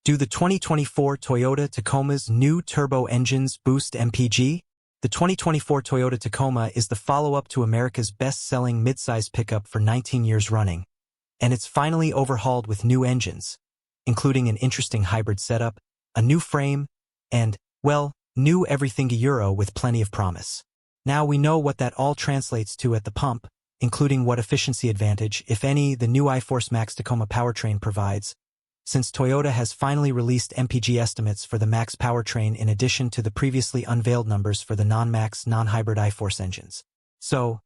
Do the 2024 Toyota Tacoma's new turbo engines boost MPG? The 2024 Toyota Tacoma is the follow-up to America's best-selling midsize pickup for 19 years running, and it's finally overhauled with new engines, including an interesting hybrid setup, a new frame, and, well, new everything Euro with plenty of promise. Now we know what that all translates to at the pump, including what efficiency advantage, if any, the new iForce Max Tacoma powertrain provides, since Toyota has finally released MPG estimates for the Max powertrain in addition to the previously unveiled numbers for the non-Max, non-hybrid iForce engines. So,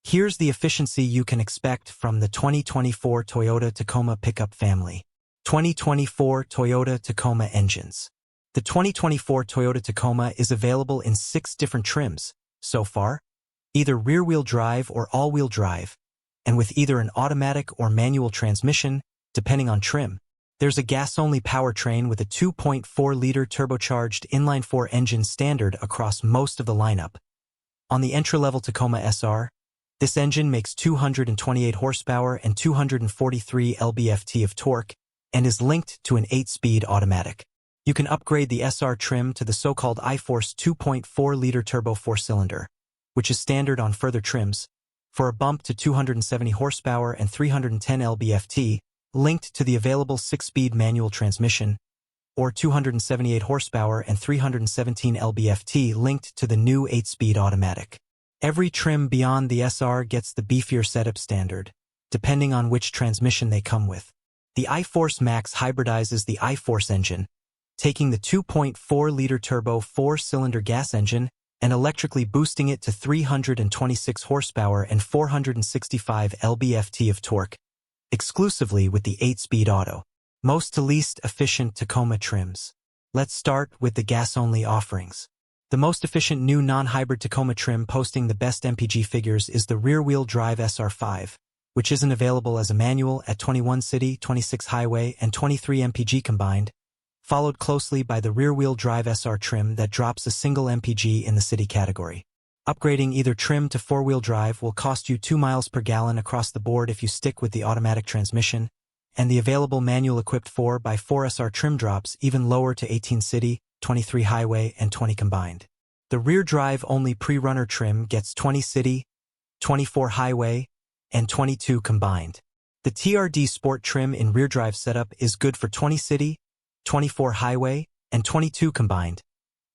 here's the efficiency you can expect from the 2024 Toyota Tacoma pickup family. 2024 Toyota Tacoma engines. The 2024 Toyota Tacoma is available in 6 different trims, so far, either rear-wheel drive or all-wheel drive, and with either an automatic or manual transmission, depending on trim. There's a gas-only powertrain with a 2.4-liter turbocharged inline-4 engine standard across most of the lineup. On the entry-level Tacoma SR, this engine makes 228 horsepower and 243 lb-ft of torque and is linked to an 8-speed automatic. You can upgrade the SR trim to the so-called iForce 2.4-liter turbo 4-cylinder, which is standard on further trims, for a bump to 270 horsepower and 310 lb-ft, linked to the available 6-speed manual transmission, or 278 horsepower and 317 lb-ft linked to the new 8-speed automatic. Every trim beyond the SR gets the beefier setup standard, depending on which transmission they come with. The iForce Max hybridizes the iForce engine, taking the 2.4-liter turbo 4-cylinder gas engine and electrically boosting it to 326 horsepower and 465 lb-ft of torque, exclusively with the 8-speed auto. Most to least efficient Tacoma trims. Let's start with the gas-only offerings. The most efficient new non-hybrid Tacoma trim posting the best MPG figures is the rear-wheel drive SR5, which isn't available as a manual at 21 city, 26 highway, and 23 MPG combined, followed closely by the rear-wheel drive SR trim that drops a single MPG in the city category. Upgrading either trim to 4-wheel drive will cost you 2 miles per gallon across the board if you stick with the automatic transmission, and the available manual-equipped 4x4 SR trim drops even lower to 18 city, 23 highway, and 20 combined. The rear drive-only pre-runner trim gets 20 city, 24 highway, and 22 combined. The TRD Sport trim in rear drive setup is good for 20 city, 24 highway, and 22 combined,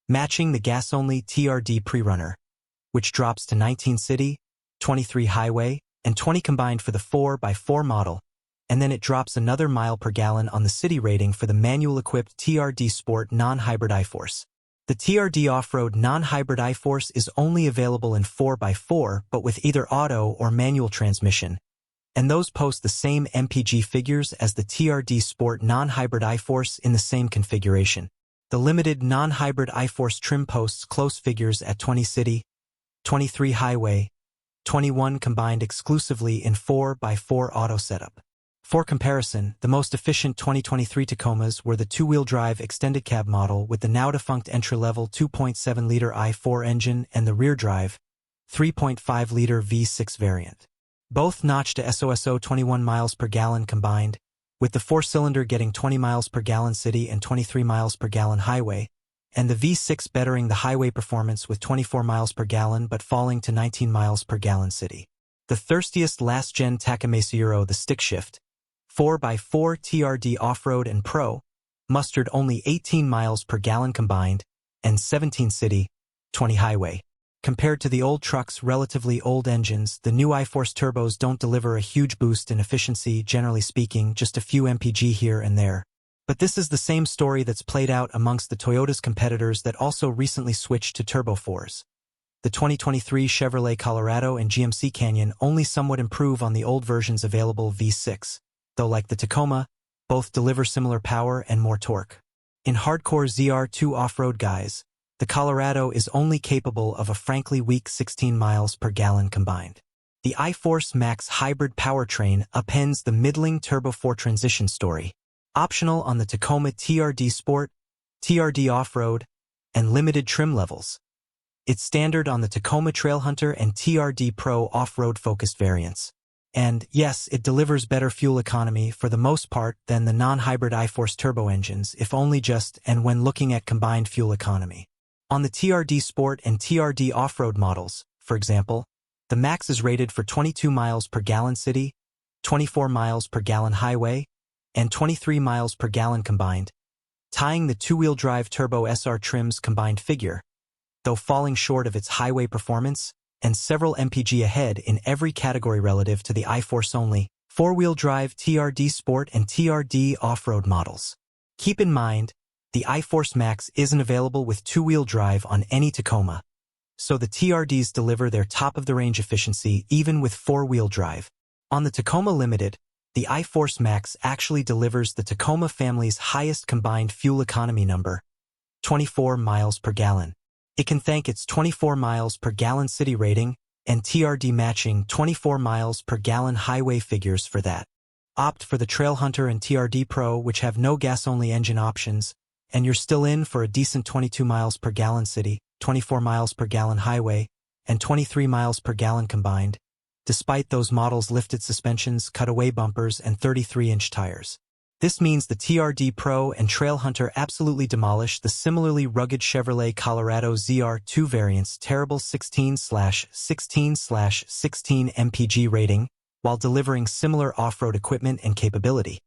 matching the gas-only TRD pre-runner, which drops to 19 city, 23 highway, and 20 combined for the 4x4 model, and then it drops another mile per gallon on the city rating for the manual-equipped TRD Sport non-hybrid iForce. The TRD Off-Road non-hybrid iForce is only available in 4x4 but with either auto or manual transmission, and those post the same MPG figures as the TRD Sport non-hybrid iForce in the same configuration. The limited non-hybrid iForce trim posts close figures at 20 city, 23 highway, 21 combined exclusively in 4x4 auto setup. For comparison, the most efficient 2023 Tacomas were the 2-wheel drive extended cab model with the now-defunct entry-level 2.7-liter i4 engine and the rear drive, 3.5-liter V6 variant. Both notched a SOSO 21 miles per gallon combined, with the 4-cylinder getting 20 miles per gallon city and 23 miles per gallon highway, and the V6 bettering the highway performance with 24 miles per gallon but falling to 19 miles per gallon city. The thirstiest last-gen Tacoma Euro, the stick shift, 4x4 TRD Off-Road and Pro, mustered only 18 miles per gallon combined and 17 city, 20 highway. Compared to the old truck's relatively old engines, the new iForce turbos don't deliver a huge boost in efficiency, generally speaking, just a few MPG here and there. But this is the same story that's played out amongst the Toyota's competitors that also recently switched to Turbo 4s. The 2023 Chevrolet Colorado and GMC Canyon only somewhat improve on the old version's available V6, though like the Tacoma, both deliver similar power and more torque. In hardcore ZR2 off-road guys, the Colorado is only capable of a frankly weak 16 miles per gallon combined. The iForce Max hybrid powertrain upends the middling Turbo 4 transition story, optional on the Tacoma TRD Sport, TRD Off-Road, and limited trim levels. It's standard on the Tacoma Trailhunter and TRD Pro off-road focused variants. And yes, it delivers better fuel economy for the most part than the non-hybrid iForce turbo engines, if only just and when looking at combined fuel economy. On the TRD Sport and TRD Off-Road models, for example, the max is rated for 22 miles per gallon city, 24 miles per gallon highway, and 23 miles per gallon combined, tying the two-wheel drive turbo SR trim's combined figure, though falling short of its highway performance, and several MPG ahead in every category relative to the iForce-only four-wheel drive TRD Sport and TRD Off-Road models. Keep in mind, the iForce Max isn't available with two-wheel drive on any Tacoma, so the TRDs deliver their top-of-the-range efficiency even with four-wheel drive. On the Tacoma Limited, the iForce Max actually delivers the Tacoma family's highest combined fuel economy number, 24 miles per gallon. It can thank its 24 miles per gallon city rating and TRD matching 24 miles per gallon highway figures for that. Opt for the Trailhunter and TRD Pro, which have no gas-only engine options, and you're still in for a decent 22 miles per gallon city, 24 miles per gallon highway, and 23 miles per gallon combined, despite those models' lifted suspensions, cutaway bumpers, and 33-inch tires. This means the TRD Pro and Trailhunter absolutely demolish the similarly rugged Chevrolet Colorado ZR2 variant's terrible 16/16/16 MPG rating while delivering similar off-road equipment and capability.